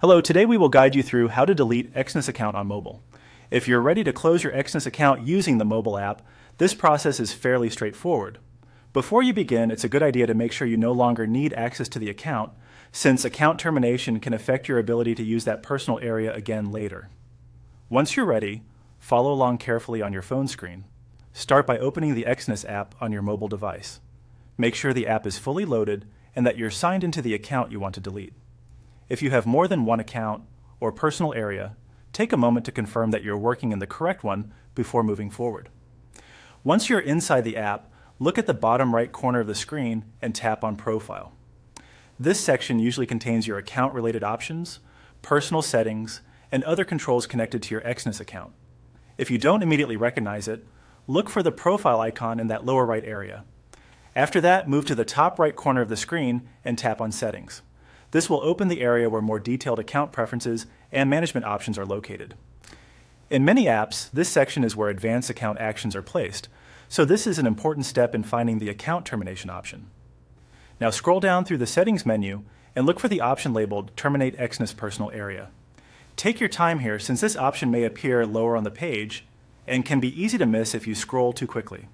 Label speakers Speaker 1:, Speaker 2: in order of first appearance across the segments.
Speaker 1: Hello, today we will guide you through how to delete Exness account on mobile. If you're ready to close your Exness account using the mobile app, this process is fairly straightforward. Before you begin, it's a good idea to make sure you no longer need access to the account, since account termination can affect your ability to use that personal area again later. Once you're ready, follow along carefully on your phone screen. Start by opening the Exness app on your mobile device. Make sure the app is fully loaded and that you're signed into the account you want to delete. If you have more than one account or personal area, take a moment to confirm that you're working in the correct one before moving forward. Once you're inside the app, look at the bottom right corner of the screen and tap on Profile. This section usually contains your account-related options, personal settings, and other controls connected to your Exness account. If you don't immediately recognize it, look for the profile icon in that lower right area. After that, move to the top right corner of the screen and tap on Settings. This will open the area where more detailed account preferences and management options are located. In many apps, this section is where advanced account actions are placed, so this is an important step in finding the account termination option. Now scroll down through the Settings menu and look for the option labeled Terminate Exness Personal Area. Take your time here since this option may appear lower on the page and can be easy to miss if you scroll too quickly.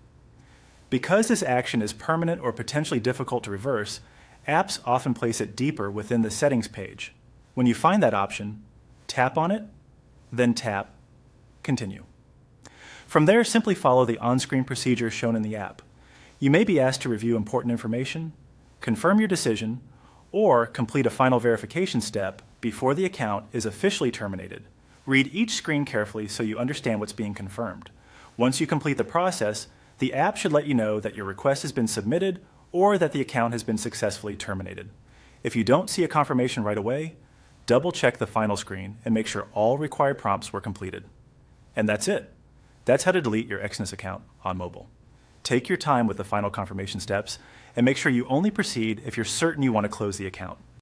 Speaker 1: Because this action is permanent or potentially difficult to reverse, apps often place it deeper within the settings page. When you find that option, tap on it, then tap Continue. From there, simply follow the on-screen procedure shown in the app. You may be asked to review important information, confirm your decision, or complete a final verification step before the account is officially terminated. Read each screen carefully so you understand what's being confirmed. Once you complete the process, the app should let you know that your request has been submitted or that the account has been successfully terminated. If you don't see a confirmation right away, double-check the final screen and make sure all required prompts were completed. And that's it. That's how to delete your Exness account on mobile. Take your time with the final confirmation steps and make sure you only proceed if you're certain you want to close the account.